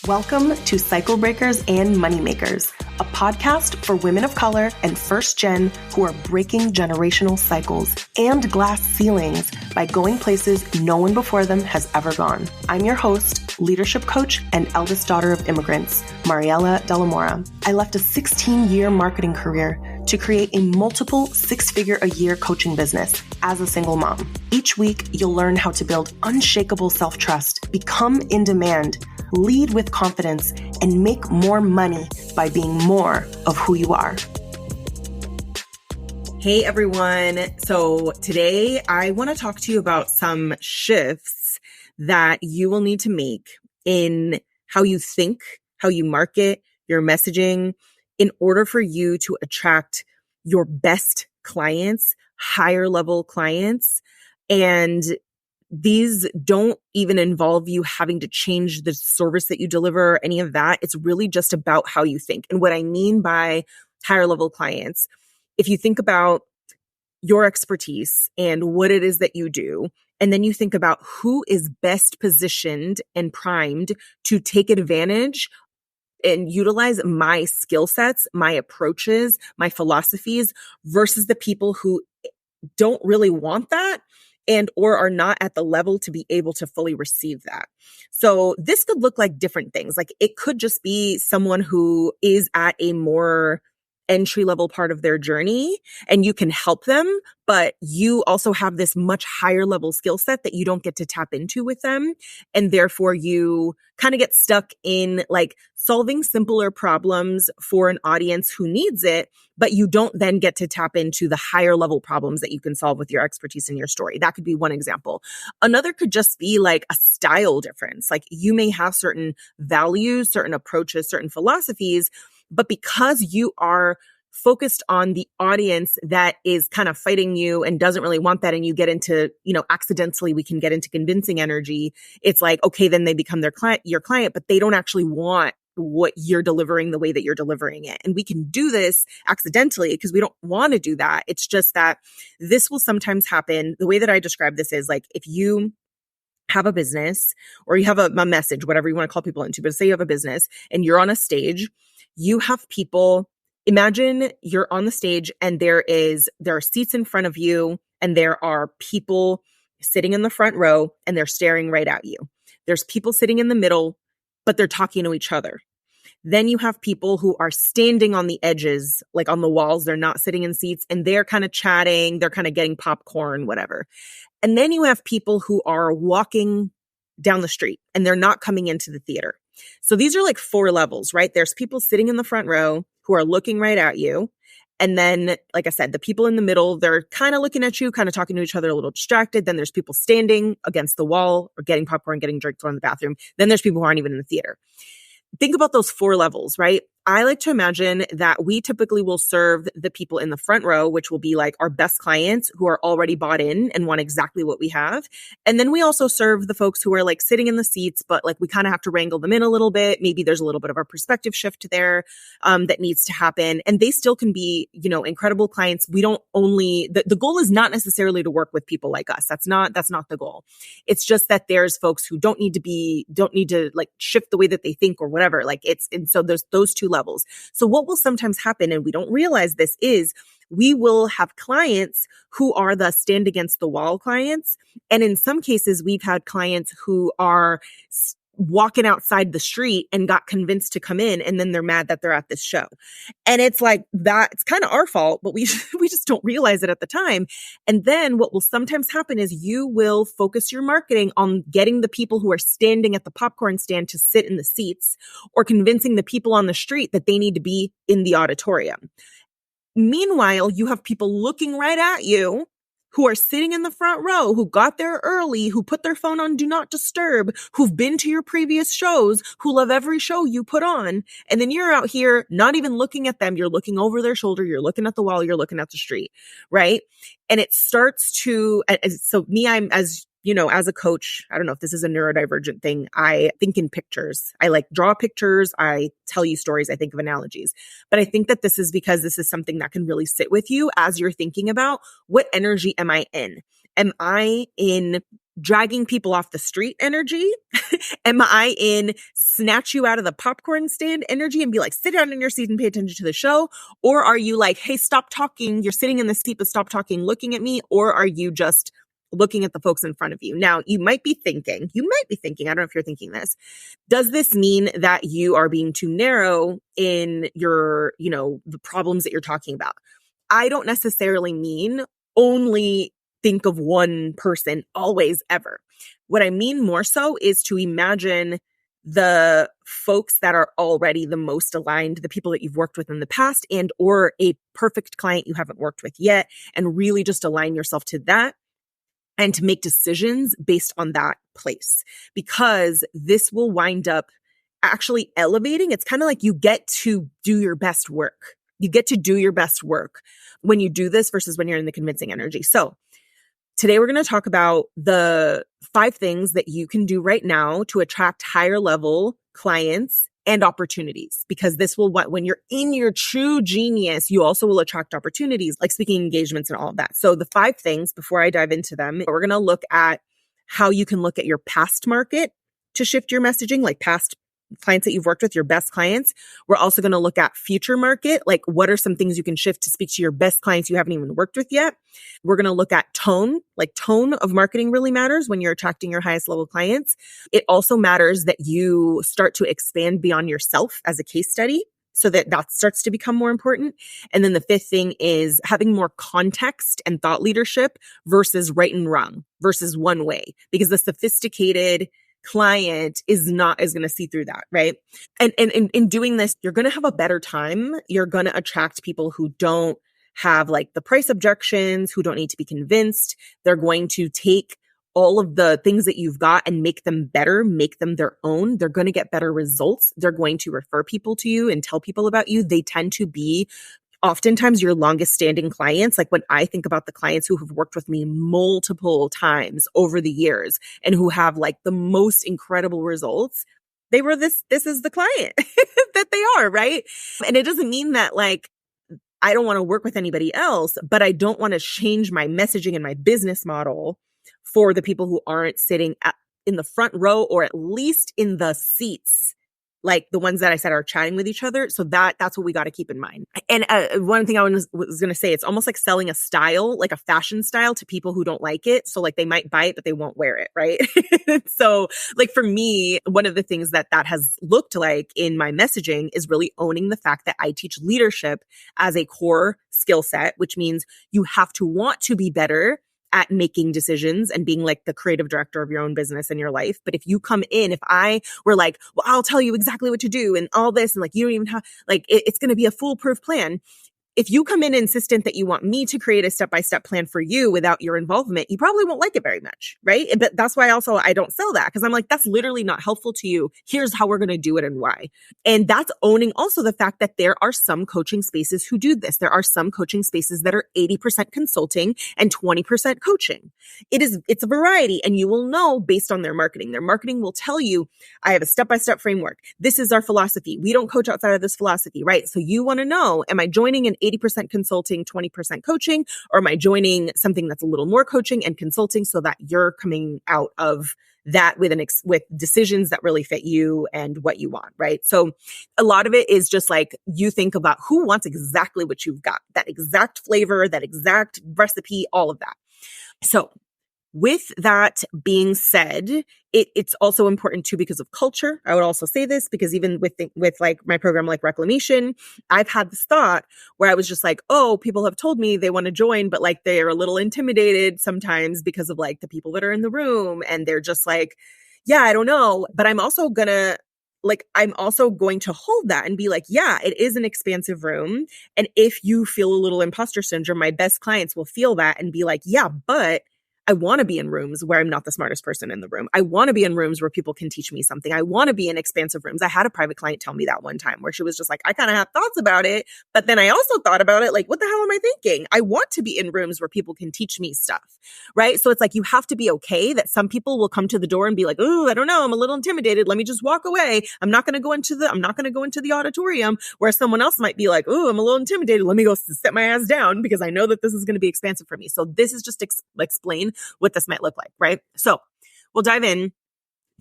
Welcome to Cycle Breakers and Moneymakers, a podcast for women of color and first gen who are breaking generational cycles and glass ceilings by going places no one before them has ever gone. I'm your host, leadership coach, and eldest daughter of immigrants, Mariela De La Mora. I left a 16-year marketing career to create a multiple six-figure-a-year coaching business as a single mom. Each week, you'll learn how to build unshakable self-trust, become in demand, lead with confidence, and make more money by being more of who you are. Hey everyone. So today I want to talk to you about some shifts that you will need to make in how you think, how you market, your messaging, in order for you to attract your best clients, higher level clients. And these don't even involve you having to change the service that you deliver or any of that. It's really just about how you think. And what I mean by higher level clients, if you think about your expertise and what it is that you do, and then you think about who is best positioned and primed to take advantage and utilize my skill sets, my approaches, my philosophies versus the people who don't really want that and or are not at the level to be able to fully receive that. So this could look like different things. Like it could just be someone who is at a more entry level part of their journey and you can help them, but you also have this much higher level skill set that you don't get to tap into with them. And therefore you kind of get stuck in like solving simpler problems for an audience who needs it, but you don't then get to tap into the higher level problems that you can solve with your expertise and your story. That could be one example. Another could just be like a style difference. Like you may have certain values, certain approaches, certain philosophies, but because you are focused on the audience that is kind of fighting you and doesn't really want that, and you get into, accidentally we can get into convincing energy. It's like, okay, then they become your client, but they don't actually want what you're delivering the way that you're delivering it. And we can do this accidentally because we don't want to do that. It's just that this will sometimes happen. The way that I describe this is like, if you have a business or you have a message, whatever you want to call people into, but say you have a business and you're on a stage, you have people. Imagine you're on the stage and there are seats in front of you and there are people sitting in the front row and they're staring right at you. There's people sitting in the middle, but they're talking to each other. Then you have people who are standing on the edges, like on the walls. They're not sitting in seats and they're kind of chatting. They're kind of getting popcorn, whatever. And then you have people who are walking down the street and they're not coming into the theater. So these are like 4 levels, right? There's people sitting in the front row who are looking right at you. And then, like I said, the people in the middle, they're kind of looking at you, kind of talking to each other, a little distracted. Then there's people standing against the wall or getting popcorn, getting drinks from the bathroom. Then there's people who aren't even in the theater. Think about those 4 levels, right? I like to imagine that we typically will serve the people in the front row, which will be like our best clients who are already bought in and want exactly what we have. And then we also serve the folks who are like sitting in the seats, but like we kind of have to wrangle them in a little bit. Maybe there's a little bit of a perspective shift there that needs to happen. And they still can be, incredible clients. We don't only, the goal is not necessarily to work with people like us. That's not the goal. It's just that there's folks who don't need to like shift the way that they think or whatever. And so there's those 2 levels. So what will sometimes happen, and we don't realize this, is we will have clients who are the stand against the wall clients. And in some cases, we've had clients who are walking outside the street and got convinced to come in. And then they're mad that they're at this show. And it's like that, it's kind of our fault, but we just don't realize it at the time. And then what will sometimes happen is you will focus your marketing on getting the people who are standing at the popcorn stand to sit in the seats, or convincing the people on the street that they need to be in the auditorium. Meanwhile, you have people looking right at you who are sitting in the front row, who got there early, who put their phone on do not disturb, who've been to your previous shows, who love every show you put on. And then you're out here not even looking at them. You're looking over their shoulder. You're looking at the wall. You're looking at the street. Right. And it starts to, so me, I'm as a coach, I don't know if this is a neurodivergent thing. I think in pictures. I like draw pictures. I tell you stories. I think of analogies. But I think that this is because this is something that can really sit with you as you're thinking about what energy am I in? Am I in dragging people off the street energy? Am I in snatch you out of the popcorn stand energy and be like, sit down in your seat and pay attention to the show? Or are you like, hey, stop talking. You're sitting in the seat, but stop talking, looking at me. Or are you just looking at the folks in front of you? Now, you might be thinking, I don't know if you're thinking this. Does this mean that you are being too narrow in your, the problems that you're talking about? I don't necessarily mean only think of one person always, ever. What I mean more so is to imagine the folks that are already the most aligned, the people that you've worked with in the past and or a perfect client you haven't worked with yet, and really just align yourself to that and to make decisions based on that place, because this will wind up actually elevating. It's kind of like you get to do your best work. You get to do your best work when you do this versus when you're in the convincing energy. So today we're going to talk about the 5 things that you can do right now to attract higher level clients and opportunities, because this will, when you're in your true genius, you also will attract opportunities like speaking engagements and all of that. So the 5 things, before I dive into them, we're going to look at how you can look at your past market to shift your messaging, like past clients that you've worked with, your best clients. We're also going to look at future market, like what are some things you can shift to speak to your best clients you haven't even worked with yet. We're going to look at tone, like tone of marketing really matters when you're attracting your highest level clients. It also matters that you start to expand beyond yourself as a case study, so that starts to become more important. And then the 5th thing is having more context and thought leadership versus right and wrong versus one way, because the sophisticated client is going to see through that, right? And in doing this, you're going to have a better time. You're going to attract people who don't have like the price objections, who don't need to be convinced. They're going to take all of the things that you've got and make them better, make them their own. They're going to get better results. They're going to refer people to you and tell people about you. They tend to be oftentimes your longest standing clients. Like when I think about the clients who have worked with me multiple times over the years and who have like the most incredible results, they were this is the client that they are, right? And it doesn't mean that like, I don't want to work with anybody else, but I don't want to change my messaging and my business model for the people who aren't sitting in the front row, or at least in the seats, like the ones that I said are chatting with each other. So that's what we got to keep in mind. And one thing I was going to say, it's almost like selling a style, like a fashion style, to people who don't like it. So like they might buy it, but they won't wear it, right? So like for me, one of the things that has looked like in my messaging is really owning the fact that I teach leadership as a core skill set, which means you have to want to be better at making decisions and being like the creative director of your own business and your life. But if you come in, if I were like, well, I'll tell you exactly what to do and all this, and like, you don't even have, like, it's going to be a foolproof plan. If you come in insistent that you want me to create a step-by-step plan for you without your involvement, you probably won't like it very much, right? But that's why also I don't sell that, because I'm like, that's literally not helpful to you. Here's how we're going to do it and why. And that's owning also the fact that there are some coaching spaces who do this. There are some coaching spaces that are 80% consulting and 20% coaching. It's a variety, and you will know based on their marketing. Their marketing will tell you, I have a step-by-step framework. This is our philosophy. We don't coach outside of this philosophy, right? So you want to know, am I joining an 80% consulting, 20% coaching, or am I joining something that's a little more coaching and consulting so that you're coming out of that with with decisions that really fit you and what you want, right? So a lot of it is just like, you think about who wants exactly what you've got, that exact flavor, that exact recipe, all of that. So with that being said, it's also important too because of culture. I would also say this because even with like my program, like Reclamation, I've had this thought where I was just like, oh, people have told me they want to join, but like they're a little intimidated sometimes because of like the people that are in the room. And they're just like, yeah, I don't know. But I'm also going to hold that and be like, yeah, it is an expansive room. And if you feel a little imposter syndrome, my best clients will feel that and be like, yeah, but I want to be in rooms where I'm not the smartest person in the room. I want to be in rooms where people can teach me something. I want to be in expansive rooms. I had a private client tell me that one time where she was just like, I kind of have thoughts about it, but then I also thought about it like, what the hell am I thinking? I want to be in rooms where people can teach me stuff, right? So it's like, you have to be okay that some people will come to the door and be like, oh, I don't know, I'm a little intimidated. Let me just walk away. I'm not going to go into the auditorium, where someone else might be like, oh, I'm a little intimidated. Let me go sit my ass down because I know that this is going to be expansive for me. So this is just explain what this might look like, right? So we'll dive in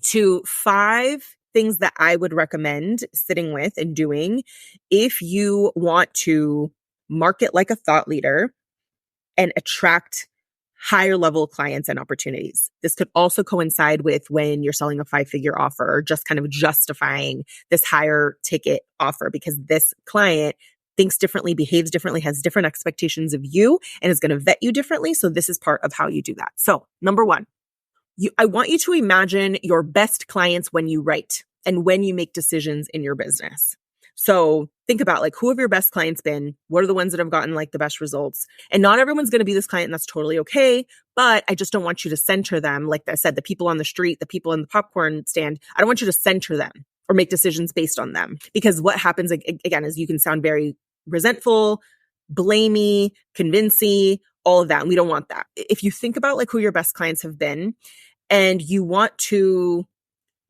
to 5 things that I would recommend sitting with and doing if you want to market like a thought leader and attract higher level clients and opportunities. This could also coincide with when you're selling a 5-figure offer or just kind of justifying this higher ticket offer because this client thinks differently, behaves differently, has different expectations of you, and is going to vet you differently. So this is part of how you do that. So number 1, I want you to imagine your best clients when you write and when you make decisions in your business. So think about like, who have your best clients been? What are the ones that have gotten like the best results? And not everyone's going to be this client, and that's totally okay. But I just don't want you to center them. Like I said, the people on the street, the people in the popcorn stand, I don't want you to center them or make decisions based on them. Because what happens again is you can sound very resentful, blamey, convincing, all of that. And we don't want that. If you think about like who your best clients have been and you want to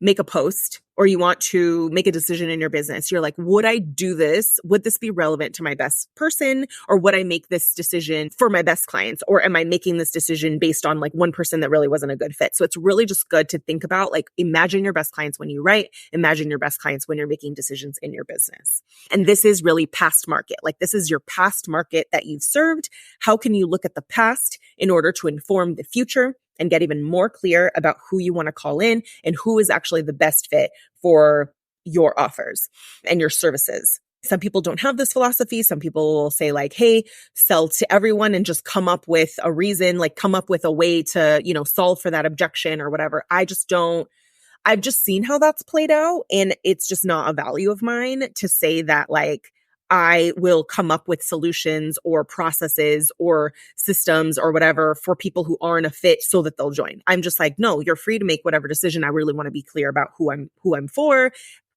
make a post or you want to make a decision in your business, you're like, would I do this? Would this be relevant to my best person? Or would I make this decision for my best clients? Or am I making this decision based on like one person that really wasn't a good fit? So it's really just good to think about like, imagine your best clients when you write, imagine your best clients when you're making decisions in your business. And this is really past market. Like this is your past market that you've served. How can you look at the past in order to inform the future and get even more clear about who you want to call in and who is actually the best fit for your offers and your services? Some people don't have this philosophy. Some people will say like, hey, sell to everyone and just come up with a reason, like come up with a way to, solve for that objection or whatever. I've just seen how that's played out. And it's just not a value of mine to say that like, I will come up with solutions or processes or systems or whatever for people who aren't a fit so that they'll join. I'm just like, no, you're free to make whatever decision. I really want to be clear about who I'm for,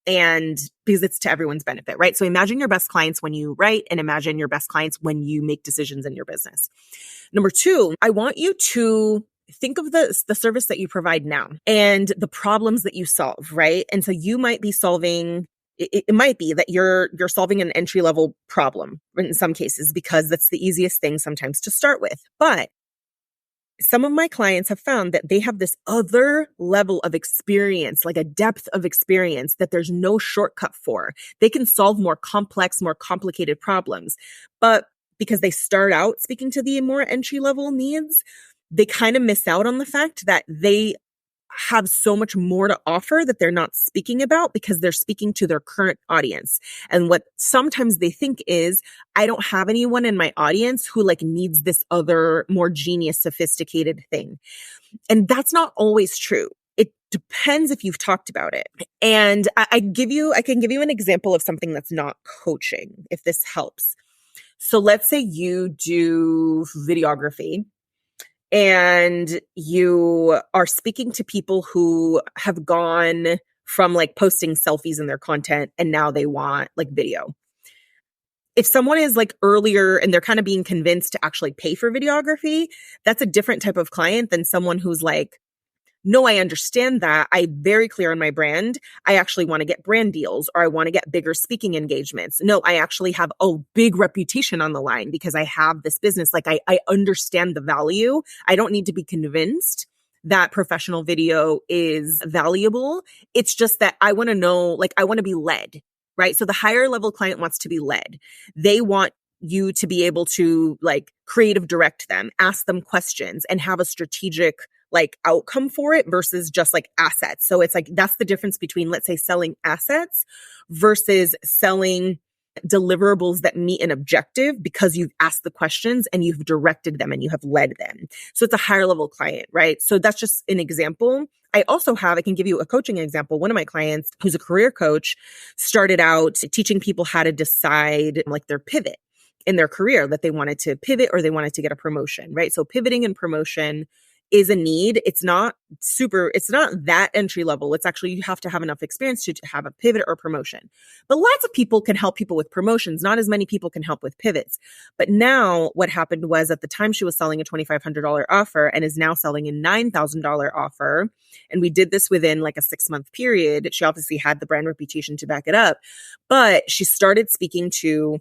and because it's to everyone's benefit, right? So imagine your best clients when you write and imagine your best clients when you make decisions in your business. Number 2, I want you to think of the service that you provide now and the problems that you solve, right? And so you might be solving it might be that you're solving an entry-level problem in some cases because that's the easiest thing sometimes to start with. But some of my clients have found that they have this other level of experience, like a depth of experience that there's no shortcut for. They can solve more complex, more complicated problems. But because they start out speaking to the more entry-level needs, they kind of miss out on the fact that they have so much more to offer that they're not speaking about because they're speaking to their current audience. And what sometimes they think is, I don't have anyone in my audience who like needs this other more genius, sophisticated thing. And that's not always true. It depends if you've talked about it. And I can give you an example of something that's not coaching, if this helps. So let's say you do videography and you are speaking to people who have gone from like posting selfies in their content and now they want like video. If someone is like earlier and they're kind of being convinced to actually pay for videography, that's a different type of client than someone who's like, no, I understand that. I'm very clear on my brand. I actually want to get brand deals or I want to get bigger speaking engagements. No, I actually have a big reputation on the line because I have this business. Like I understand the value. I don't need to be convinced that professional video is valuable. It's just that I want to know, like I want to be led, right? So the higher level client wants to be led. They want you to be able to like creative direct them, ask them questions and have a strategic like outcome for it versus just like assets. So it's like, that's the difference between, let's say, selling assets versus selling deliverables that meet an objective because you've asked the questions and you've directed them and you have led them. So it's a higher level client, right? So that's just an example. I can give you a coaching example. One of my clients who's a career coach started out teaching people how to decide like their pivot in their career, that they wanted to pivot or they wanted to get a promotion, right? So pivoting and promotion is a need. It's not that entry level. It's actually, you have to have enough experience to have a pivot or promotion. But lots of people can help people with promotions. Not as many people can help with pivots. But now what happened was at the time she was selling a $2,500 offer and is now selling a $9,000 offer. And we did this within like a 6-month period. She obviously had the brand reputation to back it up, but she started speaking to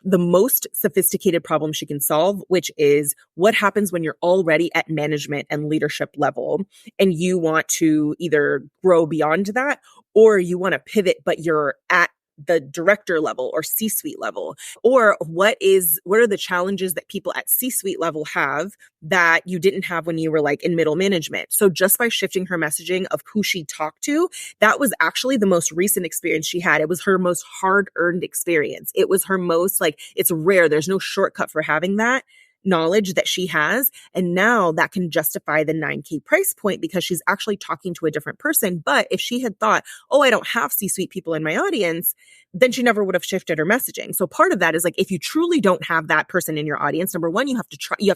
the most sophisticated problem she can solve, which is what happens when you're already at management and leadership level and you want to either grow beyond that or you want to pivot, but you're at the director level or C-suite level, or what are the challenges that people at C-suite level have that you didn't have when you were like in middle management. So just by shifting her messaging of who she talked to, that was actually the most recent experience she had. It was her most hard-earned experience. It was her most like, it's rare. There's no shortcut for having that knowledge that she has. And now that can justify the 9K price point because she's actually talking to a different person. But if she had thought, oh, I don't have C-suite people in my audience, then she never would have shifted her messaging. So part of that is like, if you truly don't have that person in your audience, number one, you have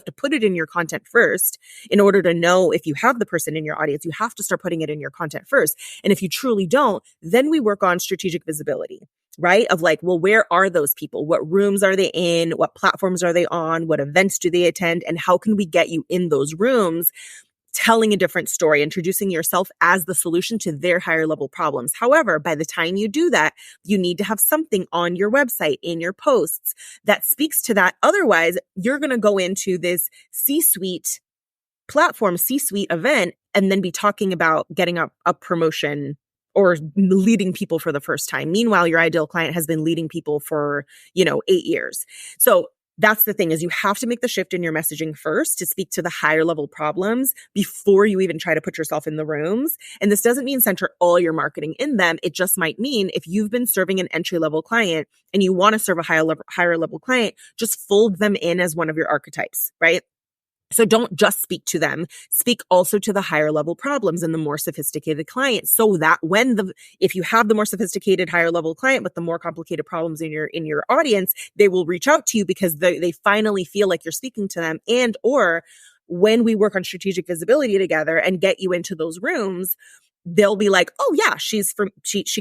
to put it in your content first in order to know if you have the person in your audience. You have to start putting it in your content first. And if you truly don't, then we work on strategic visibility. Right? Of like, well, where are those people? What rooms are they in? What platforms are they on? What events do they attend? And how can we get you in those rooms telling a different story, introducing yourself as the solution to their higher level problems? However, by the time you do that, you need to have something on your website, in your posts that speaks to that. Otherwise, you're going to go into this C-suite platform, C-suite event, and then be talking about getting a promotion or leading people for the first time. Meanwhile, your ideal client has been leading people for, 8 years. So that's the thing is you have to make the shift in your messaging first to speak to the higher level problems before you even try to put yourself in the rooms. And this doesn't mean center all your marketing in them. It just might mean if you've been serving an entry level client and you want to serve a higher level client, just fold them in as one of your archetypes, right? So don't just speak to them, speak also to the higher level problems and the more sophisticated clients so that if you have the more sophisticated higher level client with the more complicated problems in your audience, they will reach out to you because they finally feel like you're speaking to them. And or when we work on strategic visibility together and get you into those rooms, they'll be like, oh yeah, she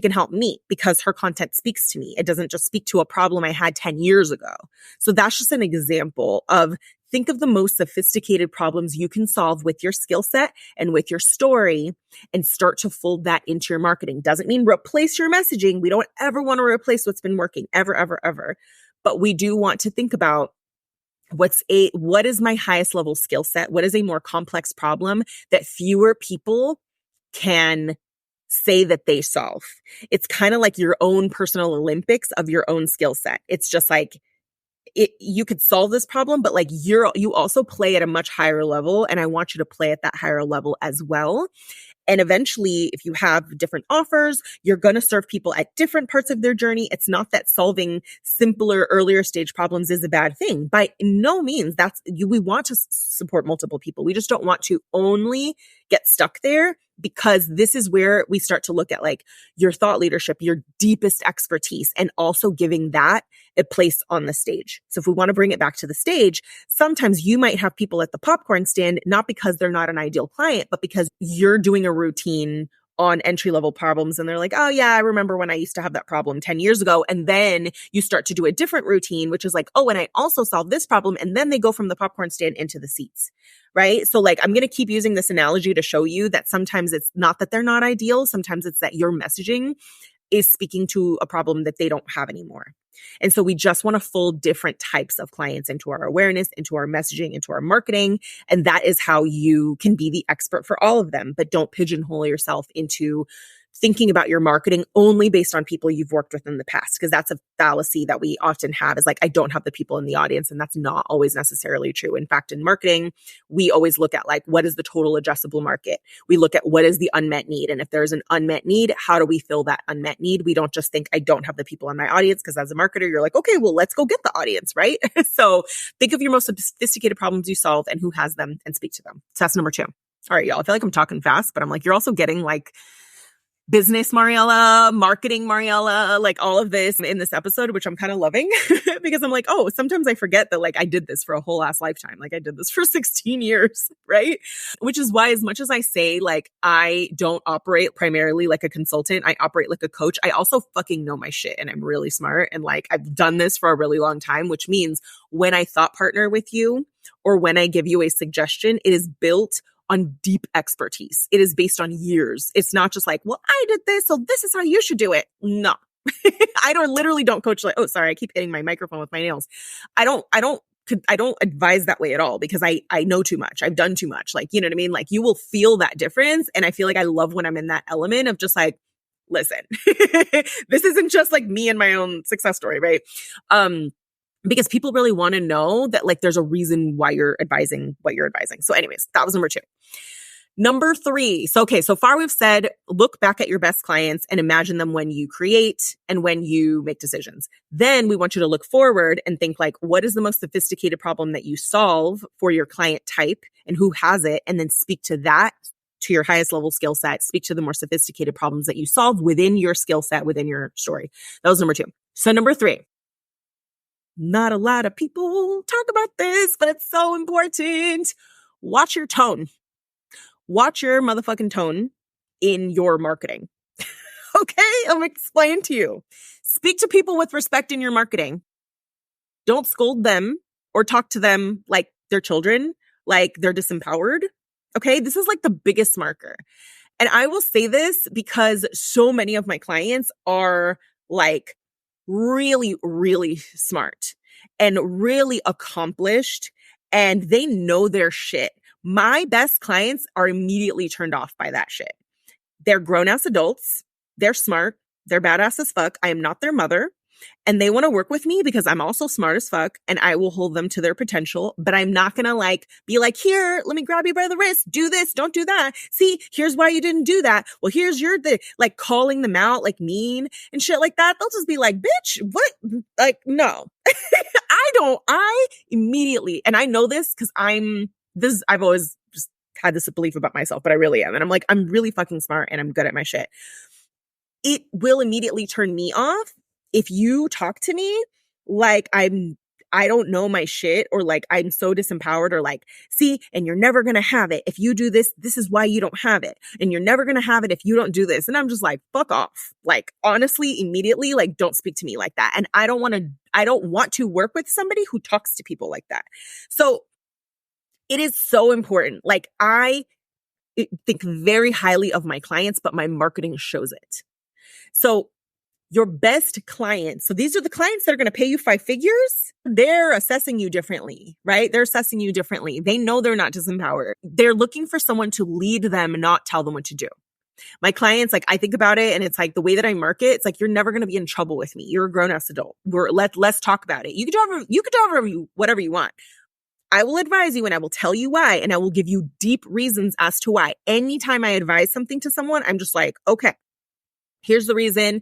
can help me because her content speaks to me. It doesn't just speak to a problem I had 10 years ago. So that's just an example of think of the most sophisticated problems you can solve with your skill set and with your story and start to fold that into your marketing. Doesn't mean replace your messaging. We don't ever want to replace what's been working ever, ever, ever. But we do want to think about what is my highest level skill set? What is a more complex problem that fewer people can say that they solve? It's kind of like your own personal Olympics of your own skill set. It's just like, you could solve this problem, but like you also play at a much higher level. And I want you to play at that higher level as well. And eventually, if you have different offers, you're going to serve people at different parts of their journey. It's not that solving simpler, earlier stage problems is a bad thing. By no means, we want to support multiple people. We just don't want to only get stuck there, because this is where we start to look at like your thought leadership, your deepest expertise, and also giving that a place on the stage. So if we want to bring it back to the stage, sometimes you might have people at the popcorn stand, not because they're not an ideal client, but because you're doing a routine on entry-level problems. And they're like, oh yeah, I remember when I used to have that problem 10 years ago. And then you start to do a different routine, which is like, oh, and I also solved this problem. And then they go from the popcorn stand into the seats, right? So like, I'm going to keep using this analogy to show you that sometimes it's not that they're not ideal. Sometimes it's that your messaging is speaking to a problem that they don't have anymore. And so we just want to fold different types of clients into our awareness, into our messaging, into our marketing. And that is how you can be the expert for all of them. But don't pigeonhole yourself into thinking about your marketing only based on people you've worked with in the past, because that's a fallacy that we often have is like, I don't have the people in the audience. And that's not always necessarily true. In fact, in marketing, we always look at like, what is the total addressable market? We look at what is the unmet need. And if there's an unmet need, how do we fill that unmet need? We don't just think I don't have the people in my audience, because as a marketer, you're like, okay, well, let's go get the audience, right? So think of your most sophisticated problems you solve and who has them and speak to them. So that's number 2. All right, y'all. I feel like I'm talking fast, but I'm like, you're also getting like business Mariella, marketing Mariella, like all of this in this episode, which I'm kind of loving because I'm like, oh, sometimes I forget that like I did this for a whole ass lifetime. Like I did this for 16 years, right? Which is why as much as I say like I don't operate primarily like a consultant, I operate like a coach. I also fucking know my shit and I'm really smart. And like I've done this for a really long time, which means when I thought partner with you or when I give you a suggestion, it is built on deep expertise. It is based on years. It's not just like, well, I did this, so this is how you should do it. No, Literally don't coach like, oh, sorry, I keep hitting my microphone with my nails. I don't advise that way at all because I know too much. I've done too much. Like, you know what I mean? Like you will feel that difference. And I feel like I love when I'm in that element of just like, listen, this isn't just like me and my own success story, right? Because people really want to know that like there's a reason why you're advising what you're advising. So anyways, that was number 2. Number 3. So far we've said, look back at your best clients and imagine them when you create and when you make decisions. Then we want you to look forward and think like, what is the most sophisticated problem that you solve for your client type and who has it? And then speak to that, to your highest level skill set, speak to the more sophisticated problems that you solve within your skill set, within your story. That was number 2. So number 3. Not a lot of people talk about this, but it's so important. Watch your tone. Watch your motherfucking tone in your marketing. Okay, I'm gonna explain to you. Speak to people with respect in your marketing. Don't scold them or talk to them like they're children, like they're disempowered. Okay, this is like the biggest marker. And I will say this because so many of my clients are like really, really smart and really accomplished, and they know their shit. My best clients are immediately turned off by that shit. They're grown-ass adults. They're smart. They're badass as fuck. I am not their mother. And they want to work with me because I'm also smart as fuck and I will hold them to their potential. But I'm not going to like be like, here, let me grab you by the wrist. Do this. Don't do that. See, here's why you didn't do that. Well, here's your thing. Like calling them out like mean and shit like that. They'll just be like, bitch, what? Like, no. I immediately, and I know this because I've always just had this belief about myself, but I really am. And I'm like, I'm really fucking smart and I'm good at my shit. It will immediately turn me off if you talk to me like I don't know my shit, or like I'm so disempowered, or like, see, and you're never going to have it. If you do this, this is why you don't have it. And you're never going to have it if you don't do this. And I'm just like, fuck off. Like, honestly, immediately, like, don't speak to me like that. And I don't want to work with somebody who talks to people like that. So it is so important. Like, I think very highly of my clients, but my marketing shows it. So your best clients, so these are the clients that are going to pay you 5 figures. They're assessing you differently, right? They're assessing you differently. They know they're not disempowered. They're looking for someone to lead them, not tell them what to do. My clients, like, I think about it and it's like the way that I market, it's like, you're never going to be in trouble with me. You're a grown-ass adult. Let's talk about it. You can do whatever you want. I will advise you and I will tell you why, and I will give you deep reasons as to why. Anytime I advise something to someone, I'm just like, okay, here's the reason,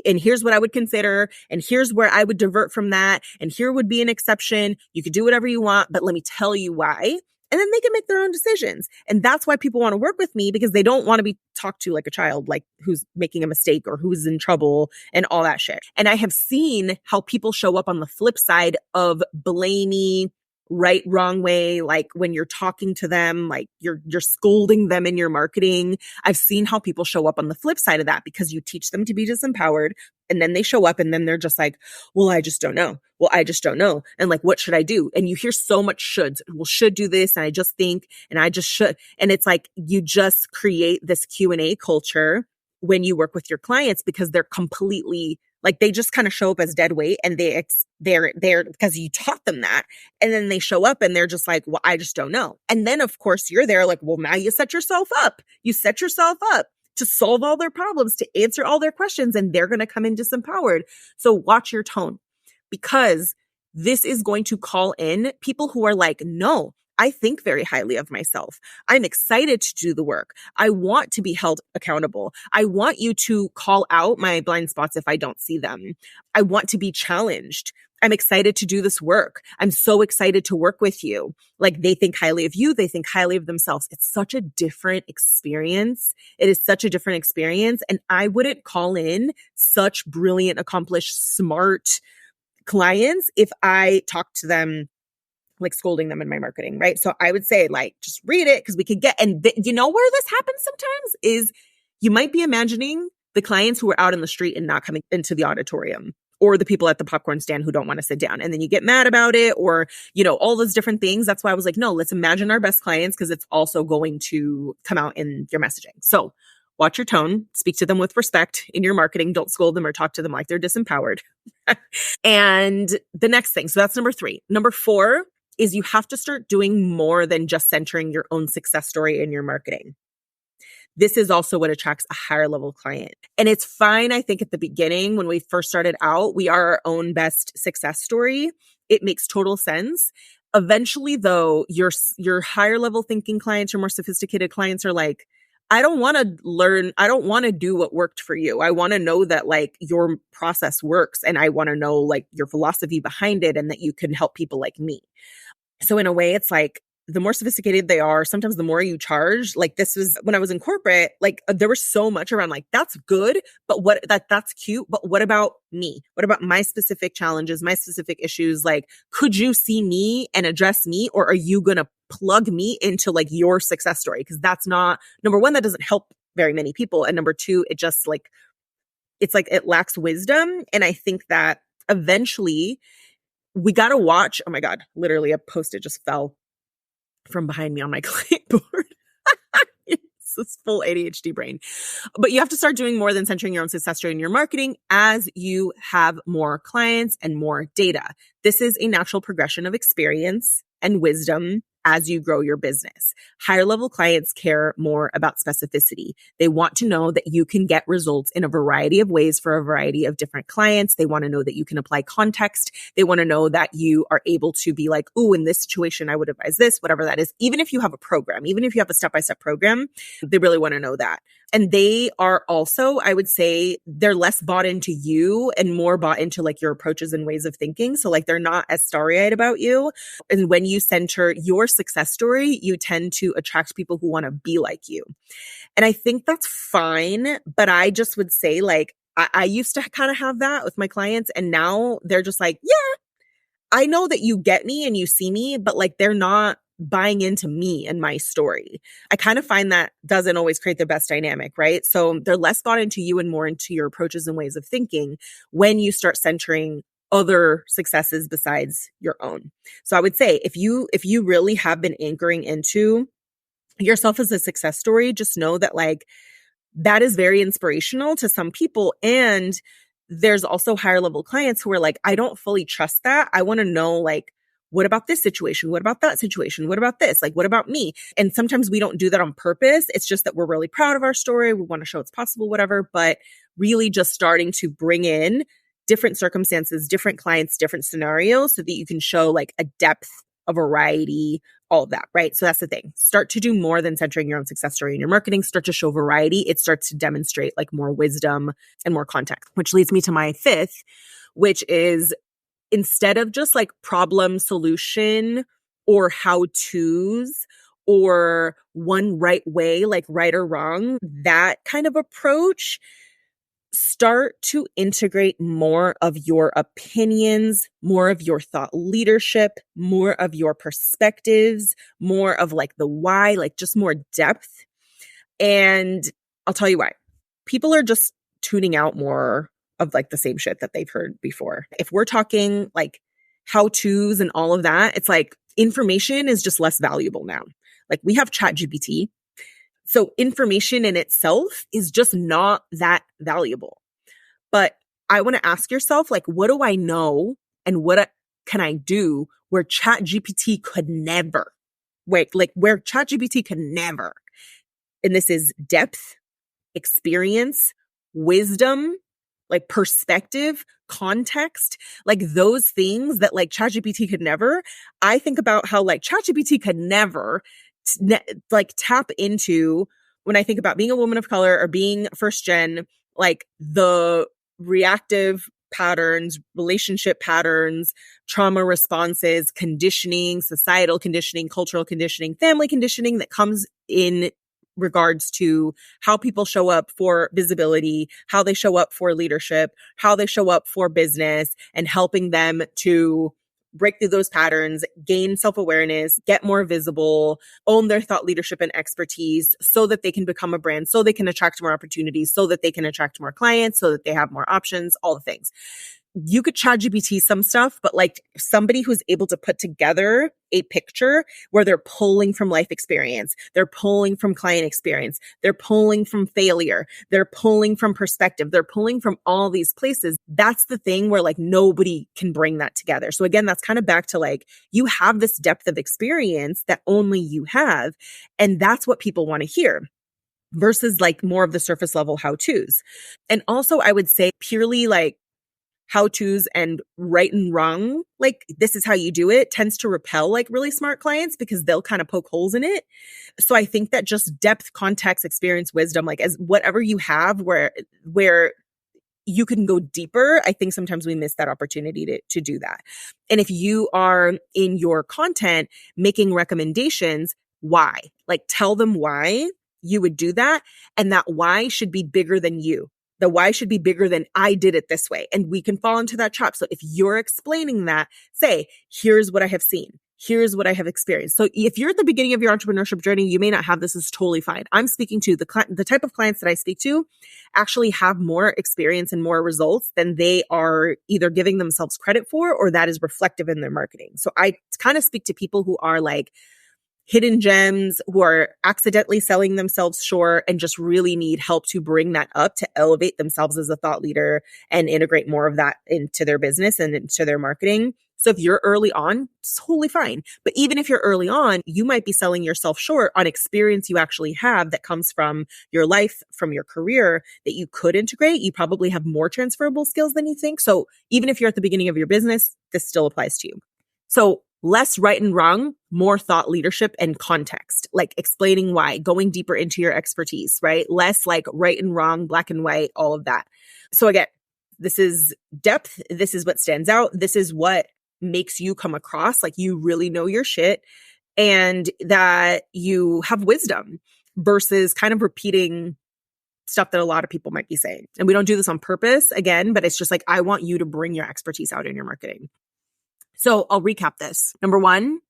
and here's what I would consider, and here's where I would divert from that, and here would be an exception. You could do whatever you want, but let me tell you why. And then they can make their own decisions. And that's why people want to work with me, because they don't want to be talked to like a child, like who's making a mistake or who's in trouble and all that shit. And I have seen how people show up on the flip side of blamey, right, wrong way. Like when you're talking to them, like you're scolding them in your marketing. I've seen how people show up on the flip side of that, because you teach them to be disempowered, and then they show up and then they're just like, well, I just don't know. Well, I just don't know. And like, what should I do? And you hear so much shoulds. Well, should do this. And I just think, and I just should. And it's like, you just create this Q&A culture when you work with your clients, because they're completely like, they just kind of show up as dead weight, and they're because you taught them that. And then they show up and they're just like, well, I just don't know. And then of course you're there like, well, now you set yourself up. You set yourself up to solve all their problems, to answer all their questions, and they're going to come in disempowered. So watch your tone, because this is going to call in people who are like, no, I think very highly of myself. I'm excited to do the work. I want to be held accountable. I want you to call out my blind spots if I don't see them. I want to be challenged. I'm excited to do this work. I'm so excited to work with you. Like, they think highly of you. They think highly of themselves. It's such a different experience. It is such a different experience. And I wouldn't call in such brilliant, accomplished, smart clients if I talked to them like scolding them in my marketing, right? So I would say, like, just read it, because we could get, and you know where this happens sometimes is you might be imagining the clients who are out in the street and not coming into the auditorium, or the people at the popcorn stand who don't want to sit down. And then you get mad about it, or, you know, all those different things. That's why I was like, no, let's imagine our best clients, because it's also going to come out in your messaging. So watch your tone, speak to them with respect in your marketing. Don't scold them or talk to them like they're disempowered. And the next thing, so that's number 3. Number 4 is you have to start doing more than just centering your own success story in your marketing. This is also what attracts a higher level client. And it's fine, I think, at the beginning when we first started out, we are our own best success story. It makes total sense. Eventually, though, your higher level thinking clients, your more sophisticated clients are like, I don't want to learn. I don't want to do what worked for you. I want to know that like your process works, and I want to know like your philosophy behind it and that you can help people like me. So in a way, it's like the more sophisticated they are, sometimes the more you charge. Like this was when I was in corporate, like there was so much around like, that's good, but that's cute. But what about me? What about my specific challenges, my specific issues? Like, could you see me and address me, or are you going to plug me into like your success story? Because that's not, number one, that doesn't help very many people. And number 2, it just like, it's like it lacks wisdom. And I think that eventually we got to watch. Oh my God, literally a Post-it just fell from behind me on my clipboard. It's this full ADHD brain. But you have to start doing more than centering your own success story in your marketing as you have more clients and more data. This is a natural progression of experience and wisdom as you grow your business. Higher level clients care more about specificity. They want to know that you can get results in a variety of ways for a variety of different clients. They want to know that you can apply context. They want to know that you are able to be like, ooh, in this situation, I would advise this, whatever that is. Even if you have a program, even if you have a step-by-step program, they really want to know that. And they are also, I would say, they're less bought into you and more bought into like your approaches and ways of thinking. So like they're not as starry-eyed about you. And when you center your success story, you tend to attract people who want to be like you. And I think that's fine. But I just would say like, I used to kind of have that with my clients. And now they're just like, yeah, I know that you get me and you see me, but like they're not buying into me and my story. I kind of find that doesn't always create the best dynamic, right? So they're less bought into you and more into your approaches and ways of thinking when you start centering other successes besides your own. So I would say if you really have been anchoring into yourself as a success story, just know that like that is very inspirational to some people. And there's also higher level clients who are like, I don't fully trust that. I want to know like, what about this situation? What about that situation? What about this? Like, what about me? And sometimes we don't do that on purpose. It's just that we're really proud of our story. We want to show it's possible, whatever, but really just starting to bring in different circumstances, different clients, different scenarios so that you can show like a depth, a variety, all of that, right? So that's the thing. Start to do more than centering your own success story in your marketing. Start to show variety. It starts to demonstrate like more wisdom and more context, which leads me to my 5th, which is instead of just like problem solution or how-tos or one right way, like right or wrong, that kind of approach, start to integrate more of your opinions, more of your thought leadership, more of your perspectives, more of like the why, like just more depth. And I'll tell you why. People are just tuning out more of like the same shit that they've heard before. If we're talking like how-tos and all of that, it's like information is just less valuable now. Like we have ChatGPT. So information in itself is just not that valuable. But I want to ask yourself, like, what do I know and what can I do where ChatGPT could never? Where ChatGPT could never. And this is depth, experience, wisdom, like perspective, context, like those things that like ChatGPT could never. I think about how like ChatGPT could never like tap into when I think about being a woman of color or being first gen, like the reactive patterns, relationship patterns, trauma responses, conditioning, societal conditioning, cultural conditioning, family conditioning that comes in regards to how people show up for visibility, how they show up for leadership, how they show up for business, and helping them to break through those patterns, gain self-awareness, get more visible, own their thought leadership and expertise so that they can become a brand, so they can attract more opportunities, so that they can attract more clients, so that they have more options, all the things. you could ChatGPT some stuff, but like somebody who's able to put together a picture where they're pulling from life experience, they're pulling from client experience, they're pulling from failure, they're pulling from perspective, they're pulling from all these places. That's the thing where like nobody can bring that together. So again, that's kind of back to like, you have this depth of experience that only you have. And that's what people want to hear versus like more of the surface level how-tos. And also I would say purely like how-tos and right and wrong, like this is how you do it, tends to repel like really smart clients because they'll kind of poke holes in it. So I think that just depth, context, experience, wisdom, like as whatever you have where you can go deeper, I think sometimes we miss that opportunity to do that. And if you are in your content making recommendations, why? Like tell them why you would do that. And that why should be bigger than you. The why should be bigger than I did it this way. And we can fall into that trap. So if you're explaining that, say, here's what I have seen. Here's what I have experienced. So if you're at the beginning of your entrepreneurship journey, you may not have this. Is totally fine. I'm speaking to the type of clients that I speak to actually have more experience and more results than they are either giving themselves credit for or that is reflective in their marketing. So I kind of speak to people who are like hidden gems, who are accidentally selling themselves short and just really need help to bring that up to elevate themselves as a thought leader and integrate more of that into their business and into their marketing. So if you're early on, it's totally fine. But even if you're early on, you might be selling yourself short on experience you actually have that comes from your life, from your career that you could integrate. You probably have more transferable skills than you think. So even if you're at the beginning of your business, this still applies to you. So less right and wrong, more thought leadership and context, like explaining why, going deeper into your expertise, right? Less like right and wrong, black and white, all of that. So again, this is depth. This is what stands out. This is what makes you come across like you really know your shit and that you have wisdom versus kind of repeating stuff that a lot of people might be saying. And we don't do this on purpose again, but it's just like, I want you to bring your expertise out in your marketing. So I'll recap this. Number one,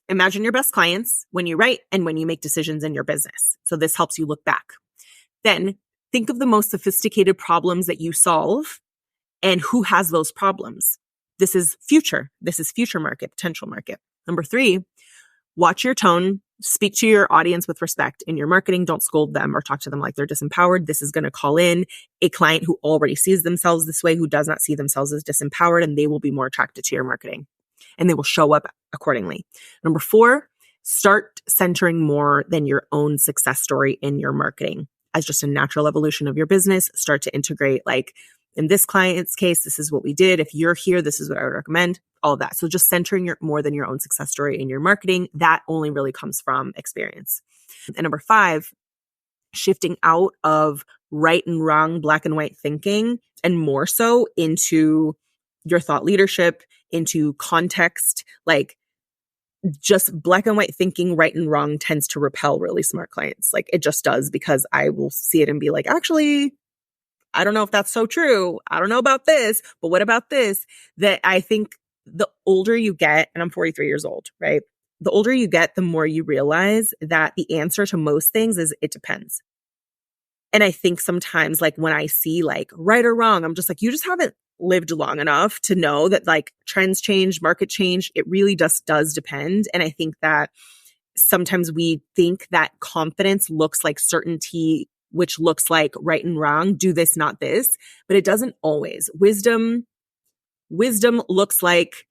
imagine your best clients when you write and when you make decisions in your business. So this helps you look back. Then think of the most sophisticated problems that you solve and who has those problems. This is future. This is future market, potential market. Number three, watch your tone. Speak to your audience with respect in your marketing. Don't scold them or talk to them like they're disempowered. This is going to call in a client who already sees themselves this way, who does not see themselves as disempowered, and they will be more attracted to your marketing and they will show up accordingly. Number four, start centering more than your own success story in your marketing as just a natural evolution of your business. Start to integrate, like in this client's case, this is what we did. If you're here, this is what I would recommend. All of that. So just centering more than your own success story in your marketing, that only really comes from experience. And number five, shifting out of right and wrong, black and white thinking, and more so into your thought leadership, into context. Like just black and white thinking, right and wrong tends to repel really smart clients. Like it just does, because I will see it and be like, actually, I don't know if that's so true. I don't know about this, but what about this? That I think the older you get, and I'm 43 years old, right? The older you get, the more you realize that the answer to most things is it depends. And I think sometimes like when I see like right or wrong, I'm just like, you just haven't lived long enough to know that like trends change, market change. It really just does depend. And I think that sometimes we think that confidence looks like certainty, which looks like right and wrong, do this, not this, but it doesn't always. Wisdom looks like,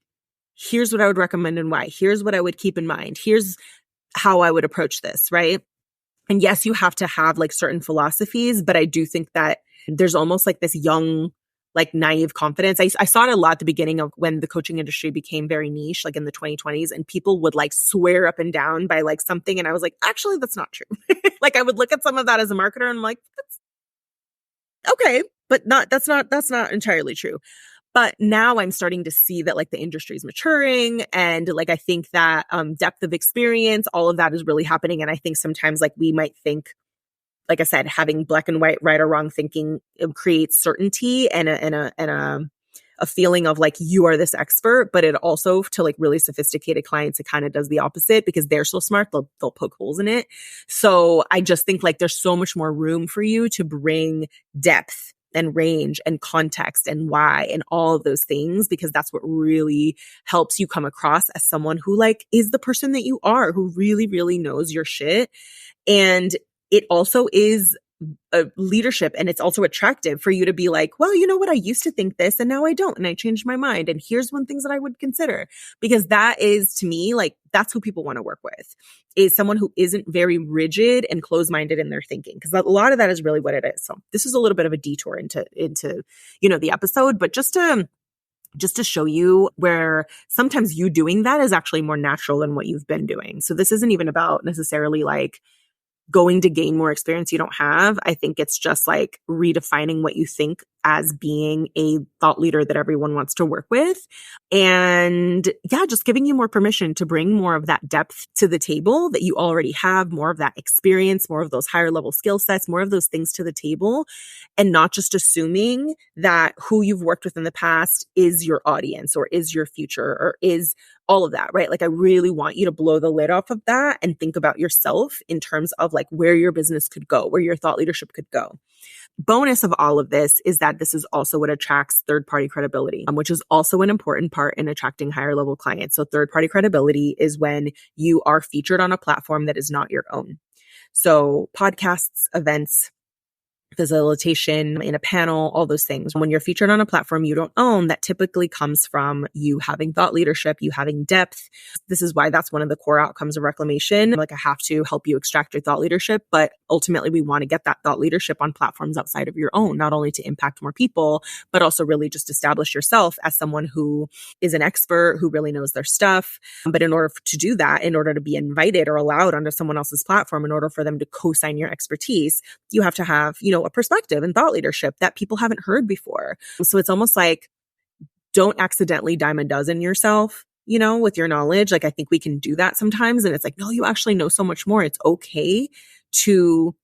here's what I would recommend and why. Here's what I would keep in mind. Here's how I would approach this, right? And yes, you have to have like certain philosophies, but I do think that there's almost like this young, like naive confidence. I saw it a lot at the beginning of when the coaching industry became very niche, like in the 2020s, and people would like swear up and down by like something. And I was like, actually, that's not true. Like I would look at some of that as a marketer and I'm like, that's okay, but that's not entirely true. But now I'm starting to see that like the industry is maturing, and like I think that depth of experience, all of that is really happening. And I think sometimes like we might think, like I said, having black and white, right or wrong thinking creates certainty and a feeling of like you are this expert, but it also, to like really sophisticated clients, it kind of does the opposite because they're so smart, they'll poke holes in it. So I just think like there's so much more room for you to bring depth and range and context and why and all of those things, because that's what really helps you come across as someone who like is the person that you are, who really, really knows your shit. And it also is a leadership, and it's also attractive for you to be like, well, you know what? I used to think this and now I don't. And I changed my mind. And here's one things that I would consider, because that is, to me, like that's who people want to work with, is someone who isn't very rigid and closed-minded in their thinking. Because a lot of that is really what it is. So this is a little bit of a detour into, the episode, but just to show you where sometimes you doing that is actually more natural than what you've been doing. So this isn't even about necessarily like going to gain more experience you don't have. I think it's just like redefining what you think as being a thought leader that everyone wants to work with. And yeah, just giving you more permission to bring more of that depth to the table that you already have, more of that experience, more of those higher level skill sets, more of those things to the table, and not just assuming that who you've worked with in the past is your audience or is your future or is all of that, right? Like I really want you to blow the lid off of that and think about yourself in terms of like where your business could go, where your thought leadership could go. Bonus of all of this is that this is also what attracts third-party credibility, which is also an important part in attracting higher level clients. So third-party credibility is when you are featured on a platform that is not your own. So podcasts, events, facilitation in a panel, all those things. When you're featured on a platform you don't own, that typically comes from you having thought leadership, you having depth. This is why that's one of the core outcomes of reclamation. Like I have to help you extract your thought leadership, but ultimately we want to get that thought leadership on platforms outside of your own, not only to impact more people, but also really just establish yourself as someone who is an expert, who really knows their stuff. But in order to do that, in order to be invited or allowed onto someone else's platform, in order for them to co-sign your expertise, you have to have, a perspective and thought leadership that people haven't heard before. So it's almost like don't accidentally dime a dozen yourself, with your knowledge. Like I think we can do that sometimes. And it's like, no, you actually know so much more. It's okay to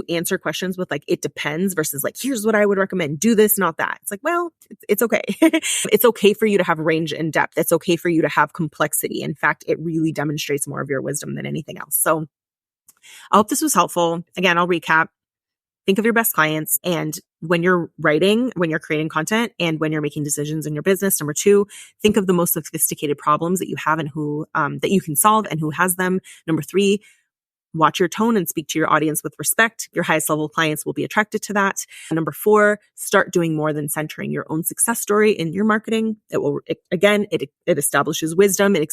answer questions with like, it depends versus like, here's what I would recommend. Do this, not that. It's like, well, it's okay. It's okay for you to have range and depth. It's okay for you to have complexity. In fact, it really demonstrates more of your wisdom than anything else. So I hope this was helpful. Again, I'll recap. Think of your best clients. And when you're writing, when you're creating content, and when you're making decisions in your business, number 2, think of the most sophisticated problems that you have and who, that you can solve and who has them. Number 3, watch your tone and speak to your audience with respect. Your highest level clients will be attracted to that. Number 4, start doing more than centering your own success story in your marketing. It establishes wisdom, it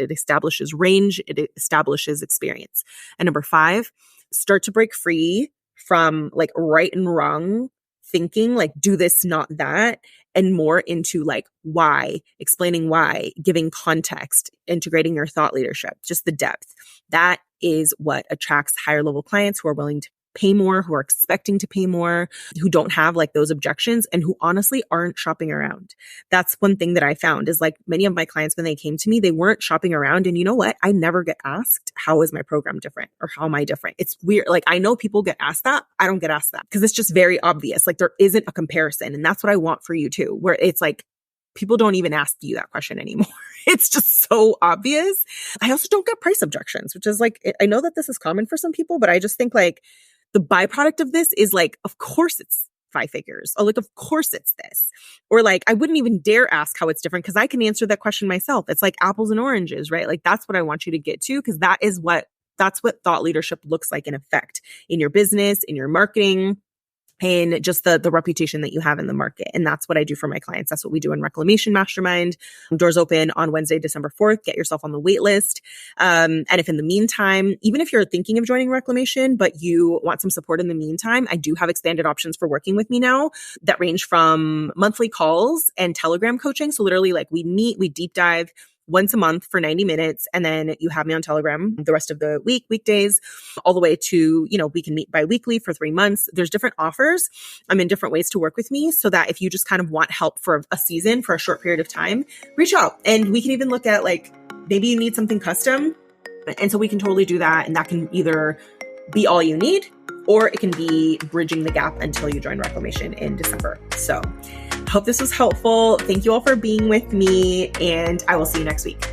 establishes range, it establishes experience. And number 5, start to break free from like right and wrong thinking, like do this, not that, and more into like why, explaining why, giving context, integrating your thought leadership, just the depth. That is what attracts higher level clients who are willing to pay more, who are expecting to pay more, who don't have like those objections, and who honestly aren't shopping around. That's one thing that I found is like many of my clients, when they came to me, they weren't shopping around. And you know what? I never get asked, how is my program different or how am I different? It's weird. Like I know people get asked that. I don't get asked that because it's just very obvious. Like there isn't a comparison. And that's what I want for you too, where it's like, people don't even ask you that question anymore. It's just so obvious. I also don't get price objections, which is like, I know that this is common for some people, but I just think like, the byproduct of this is like, of course it's 5 figures. Oh, like, of course it's this. Or like, I wouldn't even dare ask how it's different because I can answer that question myself. It's like apples and oranges, right? Like that's what I want you to get to, because that's what thought leadership looks like in effect in your business, in your marketing, and just the reputation that you have in the market. And that's what I do for my clients. That's what we do in Reclamation Mastermind. Doors open on Wednesday, December 4th. Get yourself on the wait list. And if in the meantime, even if you're thinking of joining Reclamation, but you want some support in the meantime, I do have expanded options for working with me now that range from monthly calls and Telegram coaching. So literally like we meet, we deep dive once a month for 90 minutes. And then you have me on Telegram the rest of the week, weekdays, all the way to, we can meet bi-weekly for 3 months. There's different offers. I'm in different ways to work with me so that if you just kind of want help for a season, for a short period of time, reach out. And we can even look at like, maybe you need something custom. And so we can totally do that. And that can either be all you need, or it can be bridging the gap until you join Reclamation in December. So I hope this was helpful. Thank you all for being with me, and I will see you next week.